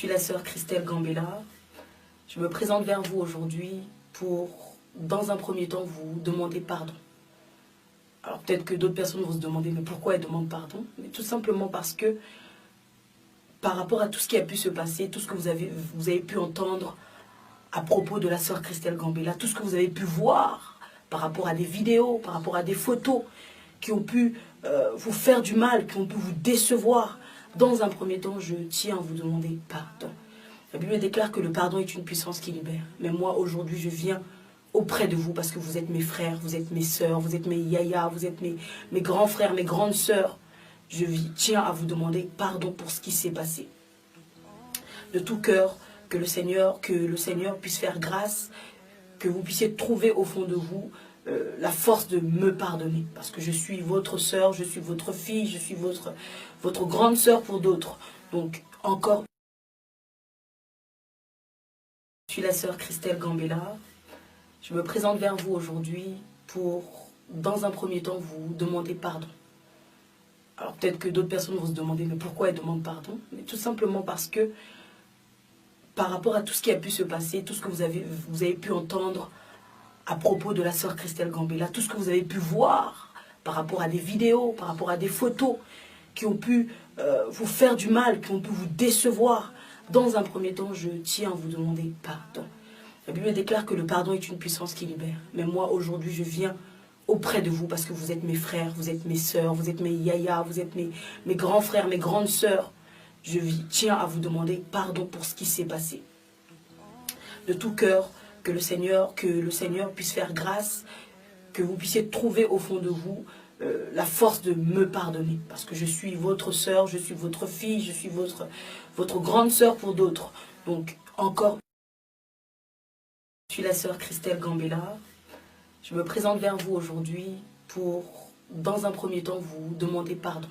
suis la sœur Christelle Gambella. Je me présente vers vous aujourd'hui pour, dans un premier temps, vous demander pardon. Alors peut-être que d'autres personnes vont se demander, mais pourquoi elles demandent pardon? Mais tout simplement parce que, par rapport à tout ce qui a pu se passer, tout ce que vous avez pu entendre à propos de la sœur Christelle Gambella, tout ce que vous avez pu voir par rapport à des vidéos, par rapport à des photos qui ont pu vous faire du mal, qui ont pu vous décevoir, dans un premier temps, je tiens à vous demander pardon. La Bible déclare que le pardon est une puissance qui libère. Mais moi, aujourd'hui, je viens auprès de vous parce que vous êtes mes frères, vous êtes mes sœurs, vous êtes mes yayas, vous êtes mes grands frères, mes grandes sœurs. Je tiens à vous demander pardon pour ce qui s'est passé. De tout cœur, que le Seigneur puisse faire grâce, que vous puissiez trouver au fond de vous la force de me pardonner. Parce que je suis votre sœur, je suis votre fille, je suis votre grande sœur pour d'autres. Donc, encore, je suis la sœur Christelle Gambella. Je me présente vers vous aujourd'hui pour, dans un premier temps, vous demander pardon. Alors peut-être que d'autres personnes vont se demander, mais pourquoi elles demandent pardon? Mais tout simplement parce que, par rapport à tout ce qui a pu se passer, tout ce que vous avez pu entendre à propos de la sœur Christelle Gambella, tout ce que vous avez pu voir par rapport à des vidéos, par rapport à des photos qui ont pu vous faire du mal, qui ont pu vous décevoir, dans un premier temps, je tiens à vous demander pardon. La Bible déclare que le pardon est une puissance qui libère. Mais moi, aujourd'hui, je viens auprès de vous parce que vous êtes mes frères, vous êtes mes sœurs, vous êtes mes yayas, vous êtes mes grands frères, mes grandes sœurs. Je tiens à vous demander pardon pour ce qui s'est passé. De tout cœur, que le Seigneur puisse faire grâce, que vous puissiez trouver au fond de vous la force de me pardonner. Parce que je suis votre sœur, je suis votre fille, je suis votre grande sœur pour d'autres. Donc, encore, je suis la sœur Christelle Gambella. Je me présente vers vous aujourd'hui pour, dans un premier temps, vous demander pardon.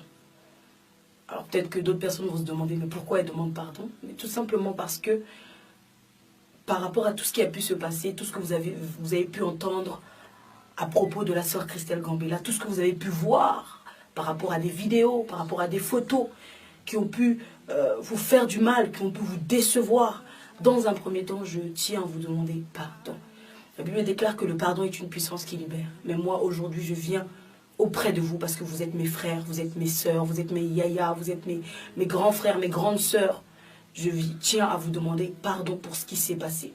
Alors peut-être que d'autres personnes vont se demander, mais pourquoi elles demandent pardon? Mais tout simplement parce que, par rapport à tout ce qui a pu se passer, tout ce que vous avez pu entendre à propos de la sœur Christelle Gambella, tout ce que vous avez pu voir par rapport à des vidéos, par rapport à des photos qui ont pu vous faire du mal, qui ont pu vous décevoir, dans un premier temps, je tiens à vous demander pardon. La Bible déclare que le pardon est une puissance qui libère. Mais moi, aujourd'hui, je viens auprès de vous parce que vous êtes mes frères, vous êtes mes sœurs, vous êtes mes yayas, vous êtes mes grands frères, mes grandes sœurs. Je tiens à vous demander pardon pour ce qui s'est passé.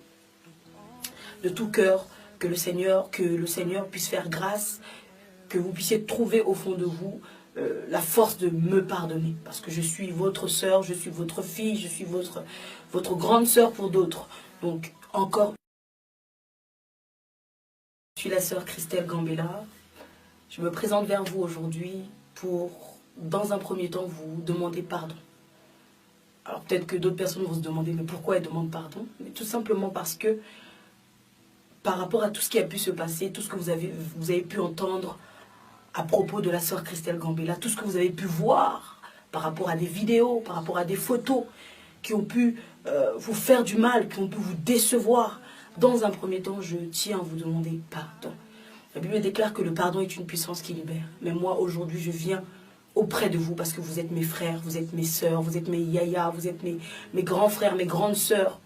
De tout cœur, que le Seigneur puisse faire grâce, que vous puissiez trouver au fond de vous la force de me pardonner. Parce que je suis votre sœur, je suis votre fille, je suis votre grande sœur pour d'autres. Donc, encore, je suis la sœur Christelle Gambella. Je me présente vers vous aujourd'hui pour, dans un premier temps, vous demander pardon. Alors peut-être que d'autres personnes vont se demander, mais pourquoi elles demandent pardon? Mais tout simplement parce que, par rapport à tout ce qui a pu se passer, tout ce que vous avez pu entendre à propos de la sœur Christelle Gambella, tout ce que vous avez pu voir par rapport à des vidéos, par rapport à des photos qui ont pu vous faire du mal, qui ont pu vous décevoir, dans un premier temps, je tiens à vous demander pardon. La Bible déclare que le pardon est une puissance qui libère. Mais moi, aujourd'hui, je viens auprès de vous parce que vous êtes mes frères, vous êtes mes sœurs, vous êtes mes yayas, vous êtes mes grands frères, mes grandes sœurs.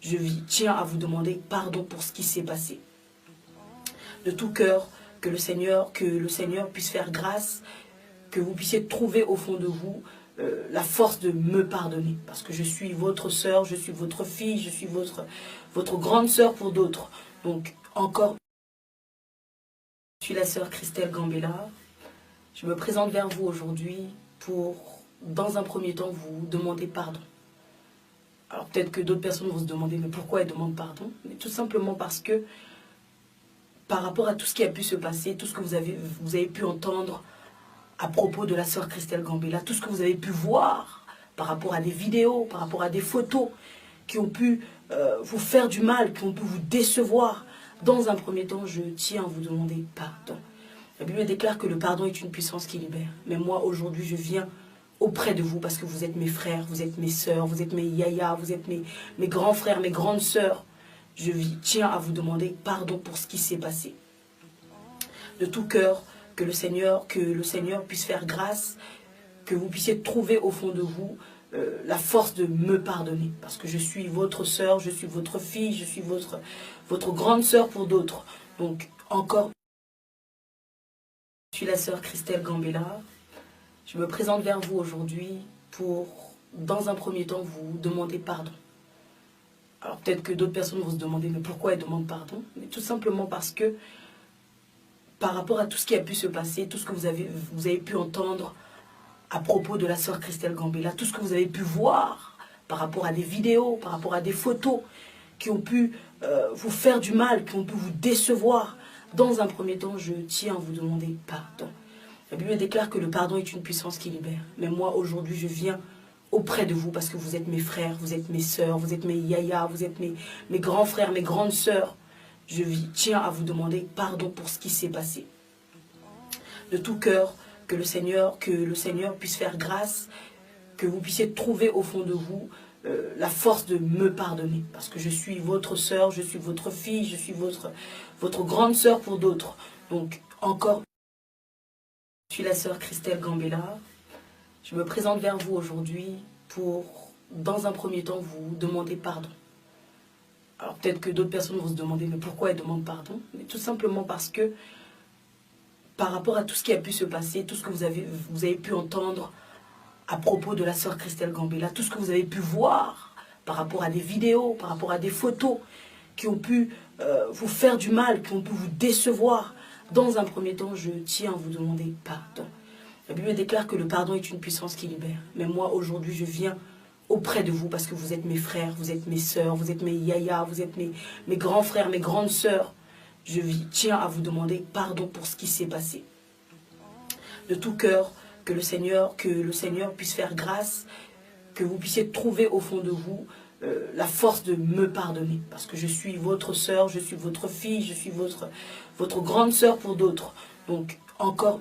Je tiens à vous demander pardon pour ce qui s'est passé. De tout cœur, que le Seigneur puisse faire grâce, que vous puissiez trouver au fond de vous la force de me pardonner. Parce que je suis votre sœur, je suis votre fille, je suis votre grande sœur pour d'autres. Donc, encore, je suis la sœur Christelle Gambella. Je me présente vers vous aujourd'hui pour, dans un premier temps, vous demander pardon. Alors peut-être que d'autres personnes vont se demander, mais pourquoi elles demandent pardon? Mais tout simplement parce que, par rapport à tout ce qui a pu se passer, tout ce que vous avez pu entendre à propos de la sœur Christelle Gambella, tout ce que vous avez pu voir par rapport à des vidéos, par rapport à des photos qui ont pu vous faire du mal, qui ont pu vous décevoir, dans un premier temps, je tiens à vous demander pardon. La Bible déclare que le pardon est une puissance qui libère. Mais moi, aujourd'hui, je viens auprès de vous parce que vous êtes mes frères, vous êtes mes sœurs, vous êtes mes yayas, vous êtes mes grands frères, mes grandes sœurs. Je tiens à vous demander pardon pour ce qui s'est passé. De tout cœur, que le Seigneur puisse faire grâce, que vous puissiez trouver au fond de vous la force de me pardonner. Parce que je suis votre sœur, je suis votre fille, je suis votre grande sœur pour d'autres. Donc, encore, je suis la sœur Christelle Gambella. Je me présente vers vous aujourd'hui pour, dans un premier temps, vous demander pardon. Alors peut-être que d'autres personnes vont se demander, mais pourquoi elles demandent pardon? Mais tout simplement parce que, par rapport à tout ce qui a pu se passer, tout ce que vous avez pu entendre à propos de la sœur Christelle Gambella, tout ce que vous avez pu voir par rapport à des vidéos, par rapport à des photos qui ont pu vous faire du mal, qui ont pu vous décevoir, dans un premier temps, je tiens à vous demander pardon. La Bible déclare que le pardon est une puissance qui libère. Mais moi, aujourd'hui, je viens auprès de vous parce que vous êtes mes frères, vous êtes mes sœurs, vous êtes mes yayas, vous êtes mes grands frères, mes grandes sœurs. Je tiens à vous demander pardon pour ce qui s'est passé. De tout cœur, que le Seigneur puisse faire grâce, que vous puissiez trouver au fond de vous la force de me pardonner. Parce que je suis votre sœur, je suis votre fille, je suis votre grande sœur pour d'autres. Donc, encore, je suis la sœur Christelle Gambella. Je me présente vers vous aujourd'hui pour, dans un premier temps, vous demander pardon. Alors peut-être que d'autres personnes vont se demander, mais pourquoi elles demandent pardon? Mais tout simplement parce que, par rapport à tout ce qui a pu se passer, tout ce que vous avez pu entendre à propos de la sœur Christelle Gambella, tout ce que vous avez pu voir par rapport à des vidéos, par rapport à des photos qui ont pu vous faire du mal, qui ont pu vous décevoir, dans un premier temps, je tiens à vous demander pardon. La Bible déclare que le pardon est une puissance qui libère. Mais moi, aujourd'hui, je viens auprès de vous parce que vous êtes mes frères, vous êtes mes sœurs, vous êtes mes yayas, vous êtes mes grands frères, mes grandes sœurs. Je tiens à vous demander pardon pour ce qui s'est passé. De tout cœur, que le Seigneur puisse faire grâce, que vous puissiez trouver au fond de vous la force de me pardonner. Parce que je suis votre sœur, je suis votre fille, je suis votre grande sœur pour d'autres. Donc, encore,